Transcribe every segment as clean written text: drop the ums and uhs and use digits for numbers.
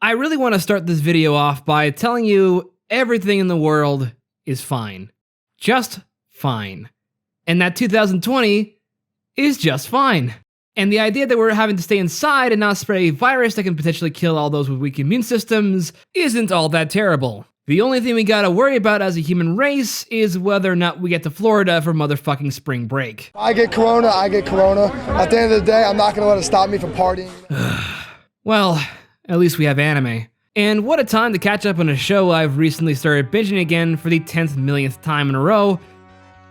I really want to start this video off by telling you everything in the world is fine. Just fine. And that 2020 is just fine. And the idea that we're having to stay inside and not spread a virus that can potentially kill all those with weak immune systems isn't all that terrible. The only thing we gotta worry about as a human race is whether or not we get to Florida for motherfucking spring break. I get corona. At the end of the day, I'm not gonna let it stop me from partying. Well, at least we have anime. And what a time to catch up on a show I've recently started binging again for the 10th millionth time in a row,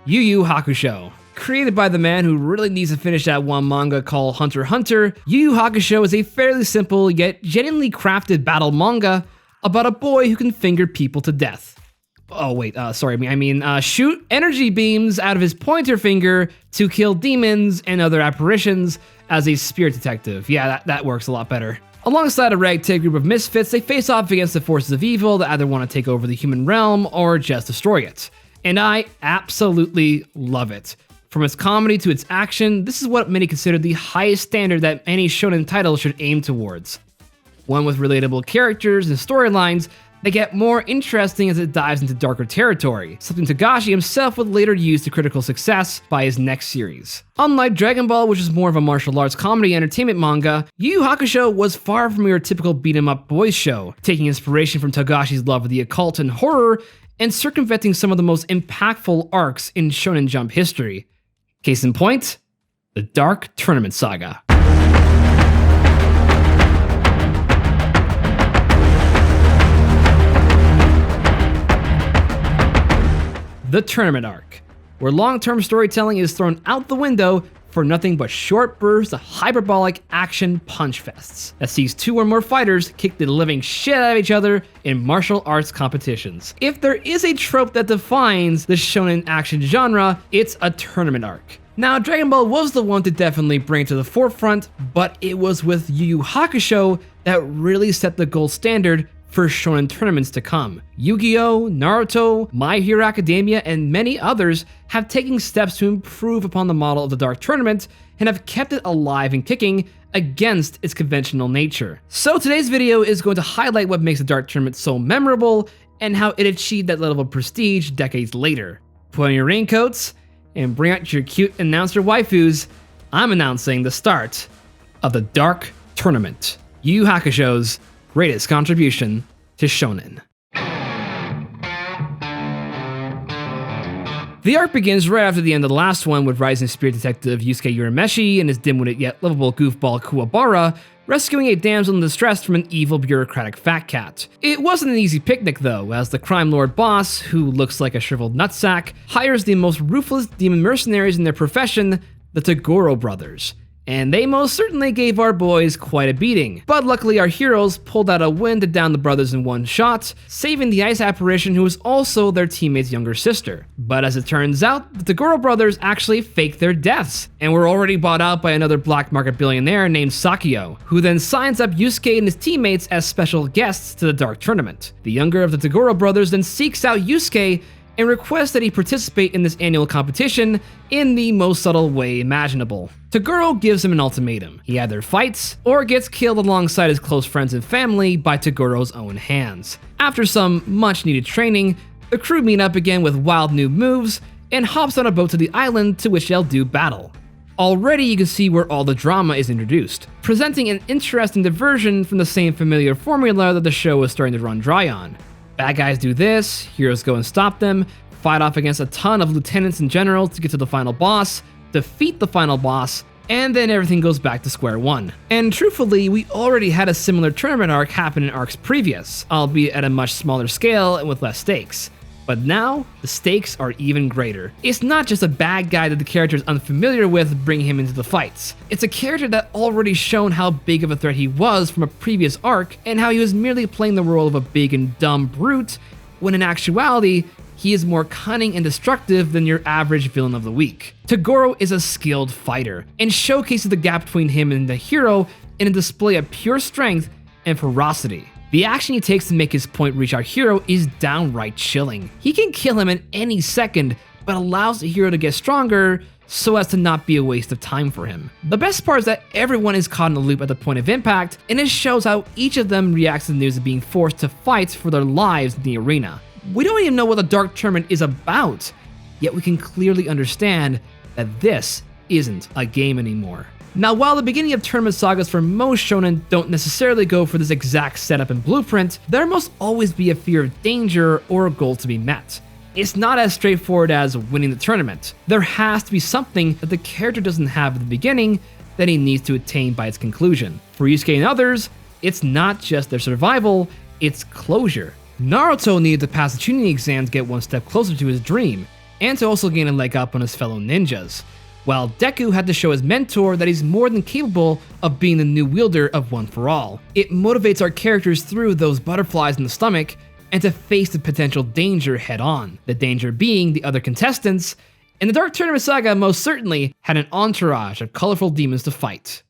Yu Yu Hakusho. Created by the man who really needs to finish that one manga called Hunter x Hunter, Yu Yu Hakusho is a fairly simple yet genuinely crafted battle manga about a boy who can finger people to death. Oh wait, shoot energy beams out of his pointer finger to kill demons and other apparitions as a spirit detective. Yeah, that works a lot better. Alongside a ragtag group of misfits, they face off against the forces of evil that either want to take over the human realm or just destroy it. And I absolutely love it. From its comedy to its action, this is what many consider the highest standard that any shonen title should aim towards. One with relatable characters and storylines that get more interesting as it dives into darker territory, something Togashi himself would later use to critical success by his next series. Unlike Dragon Ball, which is more of a martial arts comedy entertainment manga, Yu Yu Hakusho was far from your typical beat-em-up boys show, taking inspiration from Togashi's love of the occult and horror, and circumventing some of the most impactful arcs in Shonen Jump history. Case in point, the Dark Tournament Saga. The Tournament Arc, where long-term storytelling is thrown out the window for nothing but short bursts of hyperbolic action punch fests that sees two or more fighters kick the living shit out of each other in martial arts competitions. If there is a trope that defines the shonen action genre, it's a tournament arc. Now, Dragon Ball was the one to definitely bring it to the forefront, but it was with Yu Yu Hakusho that really set the gold standard for shonen tournaments to come. Yu-Gi-Oh!, Naruto, My Hero Academia, and many others have taken steps to improve upon the model of the Dark Tournament and have kept it alive and kicking against its conventional nature. So today's video is going to highlight what makes the Dark Tournament so memorable and how it achieved that level of prestige decades later. Put on your raincoats and bring out your cute announcer waifus. I'm announcing the start of the Dark Tournament, Yu Yu Hakusho's greatest contribution to shonen. The arc begins right after the end of the last one, with rising spirit detective Yusuke Urameshi and his dim-witted yet lovable goofball Kuwabara rescuing a damsel in distress from an evil bureaucratic fat cat. It wasn't an easy picnic though, as the crime lord boss, who looks like a shriveled nutsack, hires the most ruthless demon mercenaries in their profession, the Toguro brothers. And they most certainly gave our boys quite a beating. But luckily our heroes pulled out a win to down the brothers in one shot, saving the ice apparition who was also their teammate's younger sister. But as it turns out, the Toguro brothers actually faked their deaths, and were already bought out by another black market billionaire named Sakio, who then signs up Yusuke and his teammates as special guests to the Dark Tournament. The younger of the Toguro brothers then seeks out Yusuke and requests that he participate in this annual competition in the most subtle way imaginable. Toguro gives him an ultimatum. He either fights or gets killed alongside his close friends and family by Toguro's own hands. After some much needed training, the crew meet up again with wild new moves and hops on a boat to the island to which they'll do battle. Already you can see where all the drama is introduced, presenting an interesting diversion from the same familiar formula that the show was starting to run dry on. Bad guys do this, heroes go and stop them, fight off against a ton of lieutenants and generals to get to the final boss, defeat the final boss, and then everything goes back to square one. And truthfully, we already had a similar tournament arc happen in arcs previous, albeit at a much smaller scale and with less stakes. But now, the stakes are even greater. It's not just a bad guy that the character is unfamiliar with bringing him into the fights. It's a character that already shown how big of a threat he was from a previous arc, and how he was merely playing the role of a big and dumb brute, when in actuality, he is more cunning and destructive than your average villain of the week. Toguro is a skilled fighter, and showcases the gap between him and the hero in a display of pure strength and ferocity. The action he takes to make his point reach our hero is downright chilling. He can kill him in any second, but allows the hero to get stronger so as to not be a waste of time for him. The best part is that everyone is caught in the loop at the point of impact, and it shows how each of them reacts to the news of being forced to fight for their lives in the arena. We don't even know what the Dark Tournament is about, yet we can clearly understand that this isn't a game anymore. Now, while the beginning of tournament sagas for most shonen don't necessarily go for this exact setup and blueprint, there must always be a fear of danger or a goal to be met. It's not as straightforward as winning the tournament. There has to be something that the character doesn't have at the beginning that he needs to attain by its conclusion. For Yusuke and others, it's not just their survival, it's closure. Naruto needed to pass the Chunin exam to get one step closer to his dream, and to also gain a leg up on his fellow ninjas, while Deku had to show his mentor that he's more than capable of being the new wielder of One for All. It motivates our characters through those butterflies in the stomach and to face the potential danger head on, the danger being the other contestants, and the Dark Tournament Saga most certainly had an entourage of colorful demons to fight.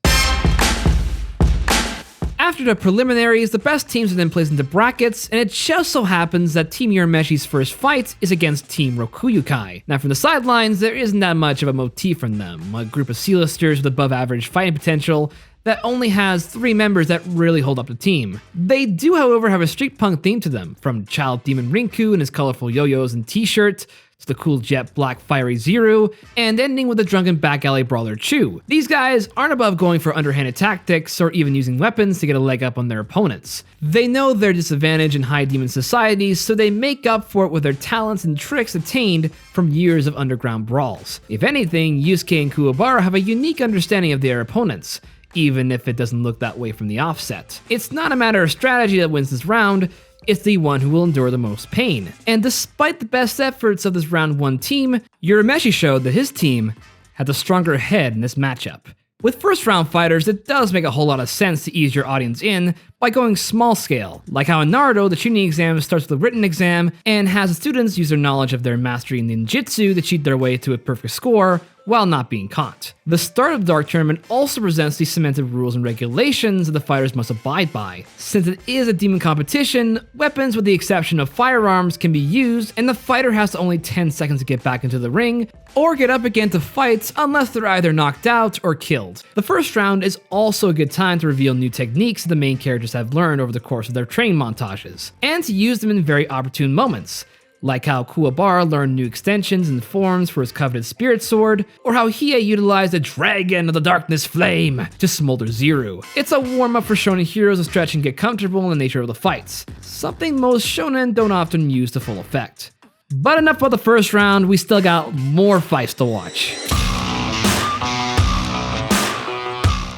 After the preliminaries, the best teams are then placed into brackets, and it just so happens that Team Urameshi's first fight is against Team Rokuyukai. Now from the sidelines, there isn't that much of a motif from them, a group of C-listers with above average fighting potential that only has 3 members that really hold up the team. They do, however, have a street punk theme to them, from Child Demon Rinku and his colorful yo-yos and t-shirt, to the cool jet black fiery Zero, and ending with the drunken back alley brawler Chu. These guys aren't above going for underhanded tactics or even using weapons to get a leg up on their opponents. They know their disadvantage in high demon societies, so they make up for it with their talents and tricks attained from years of underground brawls. If anything, Yusuke and Kuwabara have a unique understanding of their opponents, even if it doesn't look that way from the offset. It's not a matter of strategy that wins this round, it's the one who will endure the most pain. And despite the best efforts of this round 1 team, Urameshi showed that his team had the stronger head in this matchup. With first round fighters, it does make a whole lot of sense to ease your audience in by going small scale, like how in Naruto, the Chunin exam starts with a written exam and has the students use their knowledge of their mastery in ninjutsu to cheat their way to a perfect score while not being caught. The start of the Dark Tournament also presents these cemented rules and regulations that the fighters must abide by. Since it is a demon competition, weapons with the exception of firearms can be used, and the fighter has only 10 seconds to get back into the ring or get up again to fight unless they're either knocked out or killed. The first round is also a good time to reveal new techniques that the main characters have learned over the course of their training montages, and to use them in very opportune moments, like how Kuwabara learned new extensions and forms for his coveted spirit sword, or how Hiei utilized the Dragon of the Darkness Flame to smolder Zero. It's a warm-up for shonen heroes to stretch and get comfortable in the nature of the fights, something most shonen don't often use to full effect. But enough about the first round, we still got more fights to watch.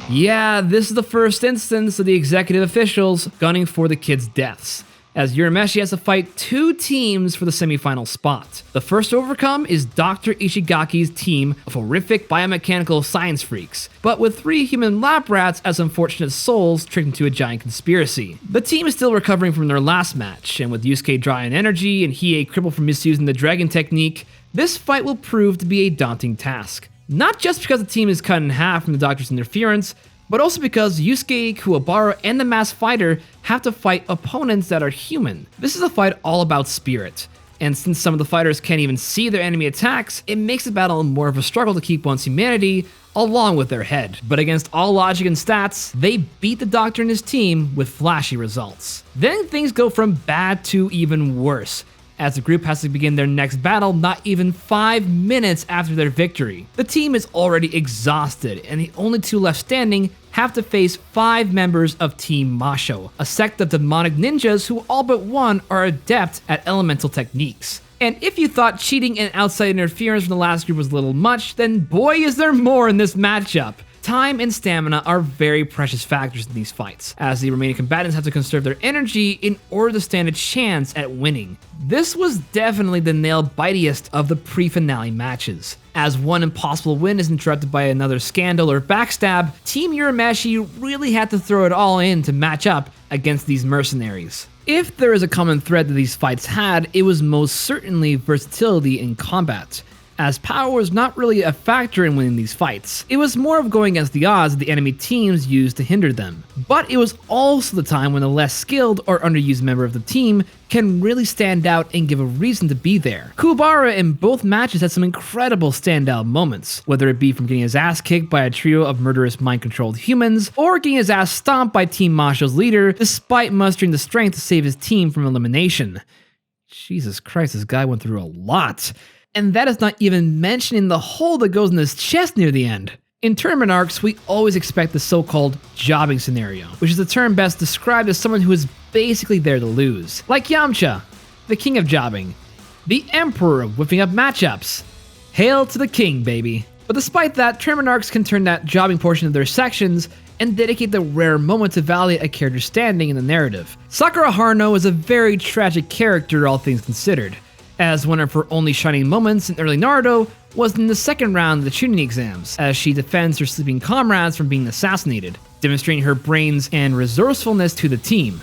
Yeah, this is the first instance of the executive officials gunning for the kids' deaths, as Urameshi has to fight 2 teams for the semifinal spot. The first to overcome is Dr. Ishigaki's team of horrific biomechanical science freaks, but with 3 human lab rats as unfortunate souls tricked into a giant conspiracy. The team is still recovering from their last match, and with Yusuke dry on energy and Hiei crippled from misusing the dragon technique, this fight will prove to be a daunting task. Not just because the team is cut in half from the Doctor's interference, but also because Yusuke, Kuwabara, and the masked fighter have to fight opponents that are human. This is a fight all about spirit, and since some of the fighters can't even see their enemy attacks, it makes the battle more of a struggle to keep one's humanity along with their head. But against all logic and stats, they beat the Doctor and his team with flashy results. Then things go from bad to even worse, as the group has to begin their next battle not even 5 minutes after their victory. The team is already exhausted, and the only 2 left standing have to face 5 members of Team Masho, a sect of demonic ninjas who all but one are adept at elemental techniques. And if you thought cheating and outside interference from the last group was a little much, then boy is there more in this matchup. Time and stamina are very precious factors in these fights, as the remaining combatants have to conserve their energy in order to stand a chance at winning. This was definitely the nail-bitiest of the pre-finale matches. As one impossible win is interrupted by another scandal or backstab, Team Urameshi really had to throw it all in to match up against these mercenaries. If there is a common thread that these fights had, it was most certainly versatility in combat, as power was not really a factor in winning these fights. It was more of going against the odds that the enemy teams used to hinder them. But it was also the time when the less skilled or underused member of the team can really stand out and give a reason to be there. Kuwabara in both matches had some incredible standout moments, whether it be from getting his ass kicked by a trio of murderous mind-controlled humans, or getting his ass stomped by Team Masho's leader despite mustering the strength to save his team from elimination. Jesus Christ, this guy went through a lot. And that is not even mentioning the hole that goes in his chest near the end. In tournament arcs, we always expect the so-called jobbing scenario, which is the term best described as someone who is basically there to lose. Like Yamcha, the king of jobbing, the emperor of whipping up matchups. Hail to the king, baby. But despite that, tournament arcs can turn that jobbing portion of their sections and dedicate the rare moment to validate a character's standing in the narrative. Sakura Haruno is a very tragic character, all things considered, as one of her only shining moments in early Naruto was in the second round of the Chunin exams, as she defends her sleeping comrades from being assassinated, demonstrating her brains and resourcefulness to the team.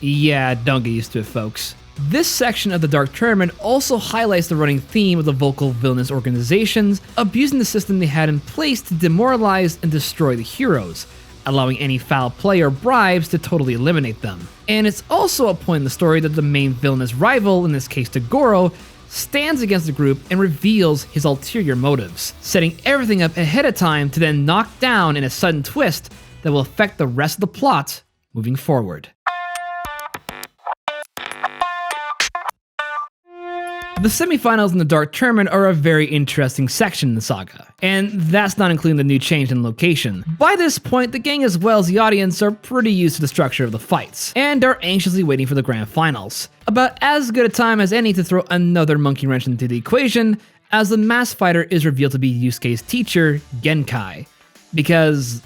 Yeah, don't get used to it, folks. This section of the Dark Tournament also highlights the running theme of the vocal villainous organizations abusing the system they had in place to demoralize and destroy the heroes, allowing any foul play or bribes to totally eliminate them. And it's also a point in the story that the main villainous rival, in this case Toguro, stands against the group and reveals his ulterior motives, setting everything up ahead of time to then knock down in a sudden twist that will affect the rest of the plot moving forward. The semifinals in the Dark Tournament are a very interesting section in the saga, and that's not including the new change in location. By this point, the gang as well as the audience are pretty used to the structure of the fights, and are anxiously waiting for the grand finals. About as good a time as any to throw another monkey wrench into the equation, as the masked fighter is revealed to be Yusuke's teacher, Genkai. Because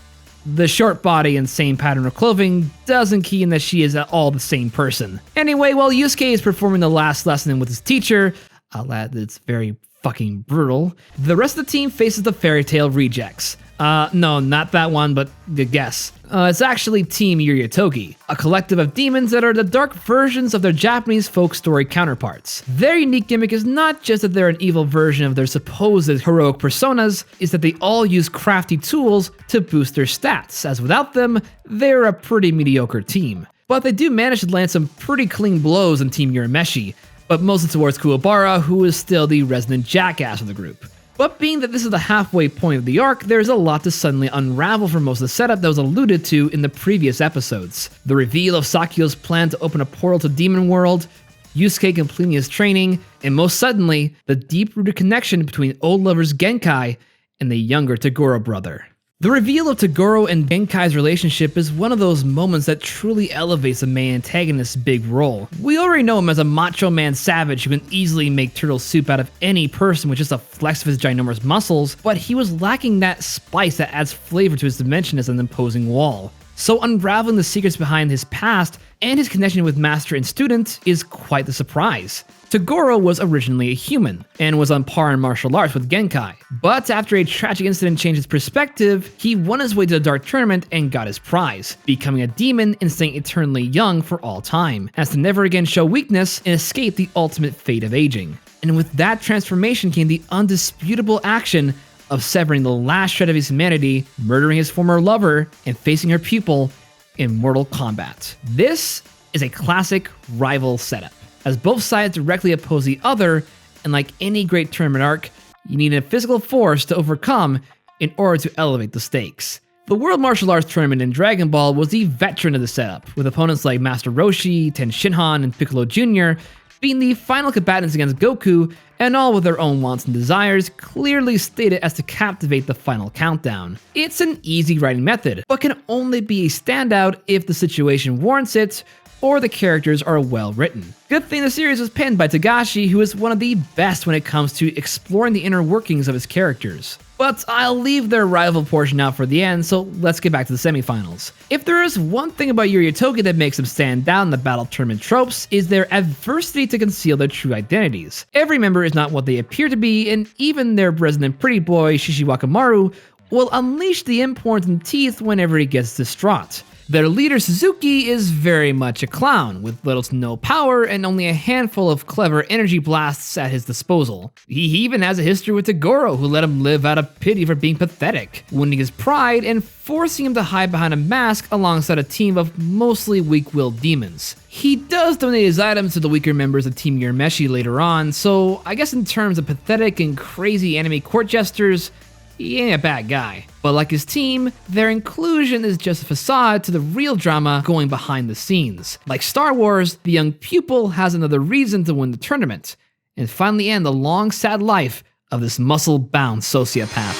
the short body and same pattern of clothing doesn't key in that she is at all the same person. Anyway, while Yusuke is performing the last lesson with his teacher, I'll add that it's very fucking brutal, the rest of the team faces the Fairy Tail rejects. No, not that one, but good guess. It's actually Team Yuriotogi, a collective of demons that are the dark versions of their Japanese folk story counterparts. Their unique gimmick is not just that they're an evil version of their supposed heroic personas, it's that they all use crafty tools to boost their stats, as without them, they're a pretty mediocre team. But they do manage to land some pretty clean blows on Team Urameshi, but mostly towards Kuwabara, who is still the resident jackass of the group. But being that this is the halfway point of the arc, there's a lot to suddenly unravel from most of the setup that was alluded to in the previous episodes. The reveal of Sakyo's plan to open a portal to Demon World, Yusuke completing his training, and most suddenly, the deep-rooted connection between old lovers Genkai and the younger Toguro brother. The reveal of Toguro and Genkai's relationship is one of those moments that truly elevates the main antagonist's big role. We already know him as a macho man savage who can easily make turtle soup out of any person with just a flex of his ginormous muscles, but he was lacking that spice that adds flavor to his dimension as an imposing wall. So unraveling the secrets behind his past and his connection with master and student is quite the surprise. Toguro was originally a human, and was on par in martial arts with Genkai, but after a tragic incident changed his perspective, he won his way to the Dark Tournament and got his prize, becoming a demon and staying eternally young for all time, as to never again show weakness and escape the ultimate fate of aging. And with that transformation came the undisputable action of severing the last shred of his humanity, murdering his former lover, and facing her pupil in mortal combat. This is a classic rival setup, as both sides directly oppose the other, and like any great tournament arc, you need a physical force to overcome in order to elevate the stakes. The World Martial Arts Tournament in Dragon Ball was the veteran of the setup, with opponents like Master Roshi, Ten Shinhan, and Piccolo Jr. being the final combatants against Goku, and all with their own wants and desires clearly stated as to captivate the final countdown. It's an easy writing method, but can only be a standout if the situation warrants it, or the characters are well written. Good thing the series was penned by Togashi, who is one of the best when it comes to exploring the inner workings of his characters. But I'll leave their rival portion out for the end, so let's get back to the semifinals. If there is one thing about Yuriotogi that makes them stand out in the battle tournament tropes, is their adversity to conceal their true identities. Every member is not what they appear to be, and even their resident pretty boy, Shishiwakamaru, will unleash the important teeth whenever he gets distraught. Their leader Suzuki is very much a clown, with little to no power and only a handful of clever energy blasts at his disposal. He even has a history with Toguro, who let him live out of pity for being pathetic, wounding his pride and forcing him to hide behind a mask alongside a team of mostly weak-willed demons. He does donate his items to the weaker members of Team Urameshi later on, so I guess in terms of pathetic and crazy anime court jesters, he ain't a bad guy. But like his team, their inclusion is just a facade to the real drama going behind the scenes. Like Star Wars, the young pupil has another reason to win the tournament, and finally end the long, sad life of this muscle-bound sociopath.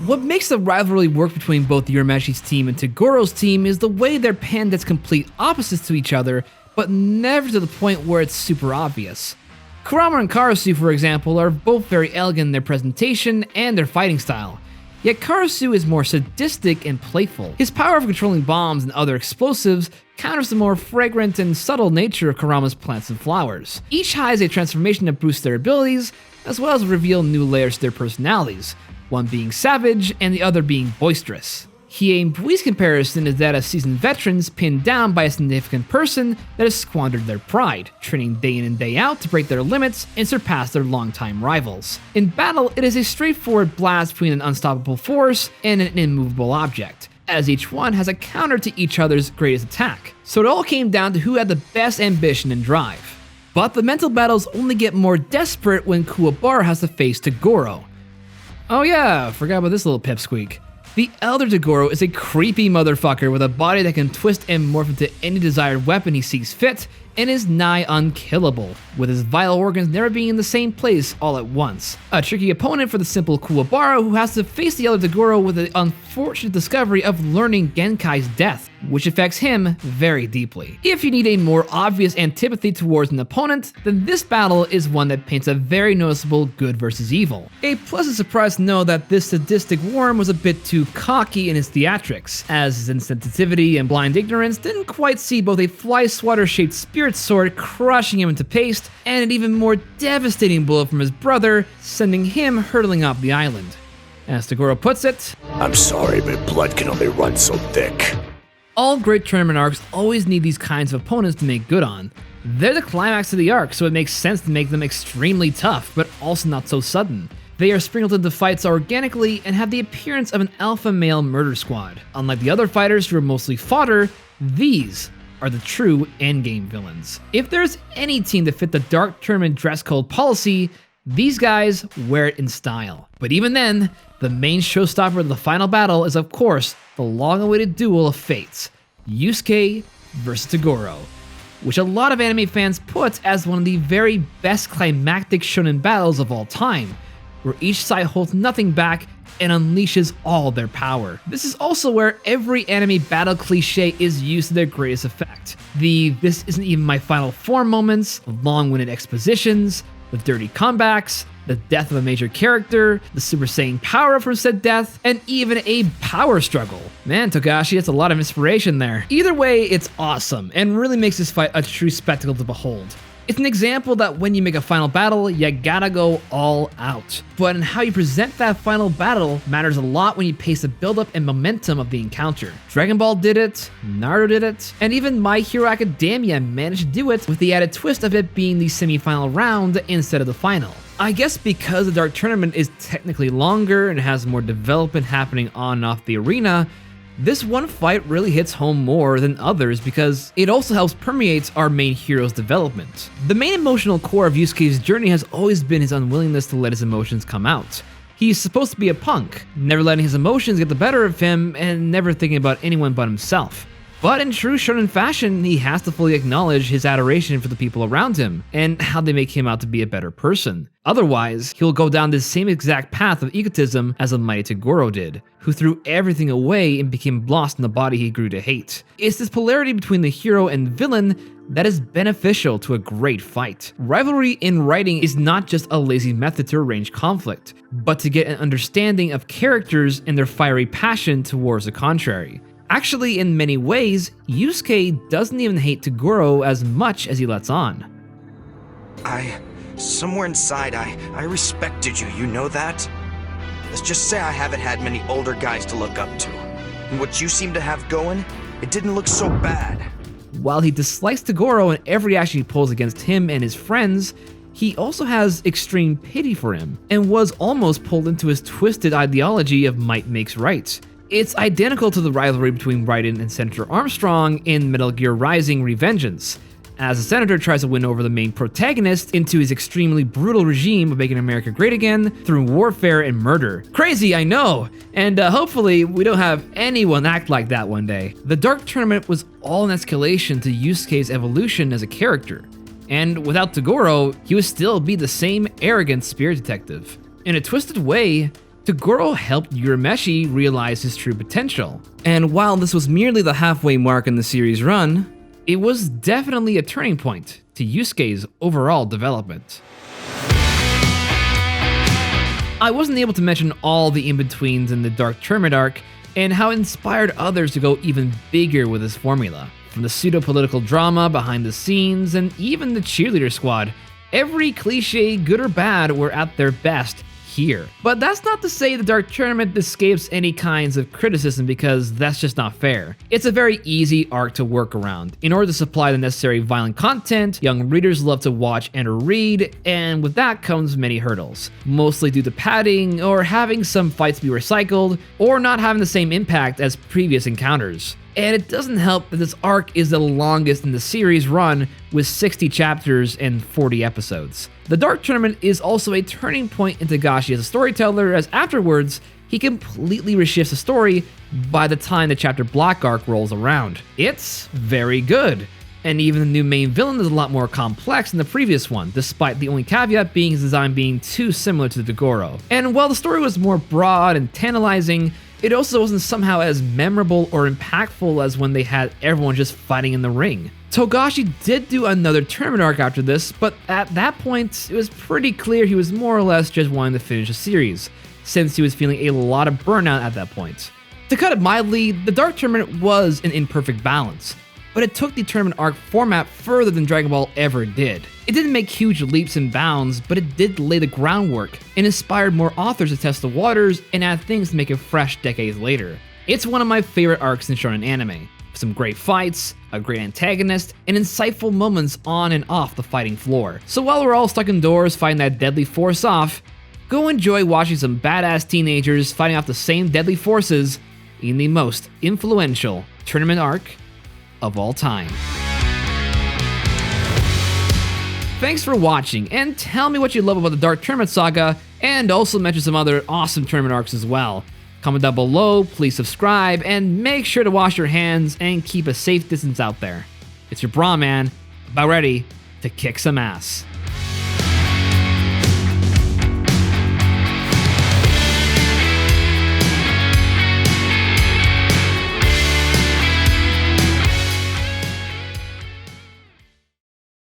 What makes the rivalry work between both Urameshi's team and Toguro's team is the way they're panned as complete opposites to each other, but never to the point where it's super obvious. Kurama and Karasu, for example, are both very elegant in their presentation and their fighting style. Yet Karasu is more sadistic and playful. His power of controlling bombs and other explosives counters the more fragrant and subtle nature of Kurama's plants and flowers. Each has a transformation that boosts their abilities, as well as reveal new layers to their personalities, one being savage and the other being boisterous. Hiei and Pui's comparison is that of seasoned veterans pinned down by a significant person that has squandered their pride, training day in and day out to break their limits and surpass their longtime rivals. In battle, it is a straightforward blast between an unstoppable force and an immovable object, as each one has a counter to each other's greatest attack. So it all came down to who had the best ambition and drive. But the mental battles only get more desperate when Kuwabara has to face Toguro. Oh yeah, forgot about this little pipsqueak. The Elder Toguro is a creepy motherfucker with a body that can twist and morph into any desired weapon he sees fit, and is nigh unkillable, with his vital organs never being in the same place all at once. A tricky opponent for the simple Kuwabara, who has to face the Elder Toguro with the unfortunate discovery of learning Genkai's death, which affects him very deeply. If you need a more obvious antipathy towards an opponent, then this battle is one that paints a very noticeable good versus evil. A pleasant surprise to know that this sadistic worm was a bit too cocky in his theatrics, as his insensitivity and blind ignorance didn't quite see both a fly swatter-shaped spirit sword crushing him into paste, and an even more devastating blow from his brother, sending him hurtling off the island. As Toguro puts it, "I'm sorry, but blood can only run so thick." All great tournament arcs always need these kinds of opponents to make good on. They're the climax of the arc, so it makes sense to make them extremely tough, but also not so sudden. They are sprinkled into fights organically and have the appearance of an alpha male murder squad. Unlike the other fighters who are mostly fodder, these are the true endgame villains. If there's any team that fit the dark tournament dress code policy, these guys wear it in style. But even then, the main showstopper of the final battle is of course the long-awaited duel of fates, Yusuke vs Toguro, which a lot of anime fans put as one of the very best climactic shonen battles of all time, where each side holds nothing back and unleashes all their power. This is also where every anime battle cliche is used to their greatest effect. The "this isn't even my final form" moments, the long-winded expositions, the dirty comebacks, the death of a major character, the Super Saiyan power-up from said death, and even a power struggle. Man, Togashi, that's a lot of inspiration there. Either way, it's awesome, and really makes this fight a true spectacle to behold. It's an example that when you make a final battle, you gotta go all out. But in how you present that final battle matters a lot when you pace the build-up and momentum of the encounter. Dragon Ball did it, Naruto did it, and even My Hero Academia managed to do it with the added twist of it being the semi-final round instead of the final. I guess because the Dark Tournament is technically longer and has more development happening on and off the arena, this one fight really hits home more than others because it also helps permeate our main hero's development. The main emotional core of Yusuke's journey has always been his unwillingness to let his emotions come out. He's supposed to be a punk, never letting his emotions get the better of him and never thinking about anyone but himself. But in true shonen fashion, he has to fully acknowledge his adoration for the people around him and how they make him out to be a better person. Otherwise, he'll go down this same exact path of egotism as the mighty Toguro did, who threw everything away and became lost in the body he grew to hate. It's this polarity between the hero and villain that is beneficial to a great fight. Rivalry in writing is not just a lazy method to arrange conflict, but to get an understanding of characters and their fiery passion towards the contrary. Actually, in many ways, Yusuke doesn't even hate Toguro as much as he lets on. Somewhere inside, I respected you, you know that? Let's just say I haven't had many older guys to look up to. And what you seem to have going, it didn't look so bad. While he dislikes Toguro in every action he pulls against him and his friends, he also has extreme pity for him, and was almost pulled into his twisted ideology of might makes right. It's identical to the rivalry between Raiden and Senator Armstrong in Metal Gear Rising: Revengeance, as the Senator tries to win over the main protagonist into his extremely brutal regime of making America great again through warfare and murder. Crazy, I know, and hopefully we don't have anyone act like that one day. The Dark Tournament was all an escalation to Yusuke's evolution as a character, and without Toguro, he would still be the same arrogant spirit detective. In a twisted way, Toguro helped Urameshi realize his true potential. And while this was merely the halfway mark in the series run, it was definitely a turning point to Yusuke's overall development. I wasn't able to mention all the in-betweens in the Dark Tournament arc and how it inspired others to go even bigger with this formula. From the pseudo-political drama behind the scenes and even the cheerleader squad, every cliche, good or bad, were at their best here. But that's not to say the Dark Tournament escapes any kinds of criticism, because that's just not fair. It's a very easy arc to work around. In order to supply the necessary violent content, young readers love to watch and read, and with that comes many hurdles. Mostly due to padding, or having some fights be recycled, or not having the same impact as previous encounters. And it doesn't help that this arc is the longest in the series run, with 60 chapters and 40 episodes. The Dark Tournament is also a turning point in Togashi as a storyteller, as afterwards, he completely reshifts the story by the time the chapter block arc rolls around. It's very good, and even the new main villain is a lot more complex than the previous one, despite the only caveat being his design being too similar to Toguro. And while the story was more broad and tantalizing, it also wasn't somehow as memorable or impactful as when they had everyone just fighting in the ring. Togashi did do another tournament arc after this, but at that point, it was pretty clear he was more or less just wanting to finish the series, since he was feeling a lot of burnout at that point. To cut it mildly, the Dark Tournament was an imperfect balance, but it took the tournament arc format further than Dragon Ball ever did. It didn't make huge leaps and bounds, but it did lay the groundwork and inspired more authors to test the waters and add things to make it fresh decades later. It's one of my favorite arcs in shonen anime. Some great fights, a great antagonist, and insightful moments on and off the fighting floor. So while we're all stuck indoors fighting that deadly force off, go enjoy watching some badass teenagers fighting off the same deadly forces in the most influential tournament arc of all time. Thanks for watching, and tell me what you love about the Dark Tournament saga, and also mention some other awesome tournament arcs as well. Comment down below, please subscribe, and make sure to wash your hands and keep a safe distance out there. It's your bra man, about ready to kick some ass.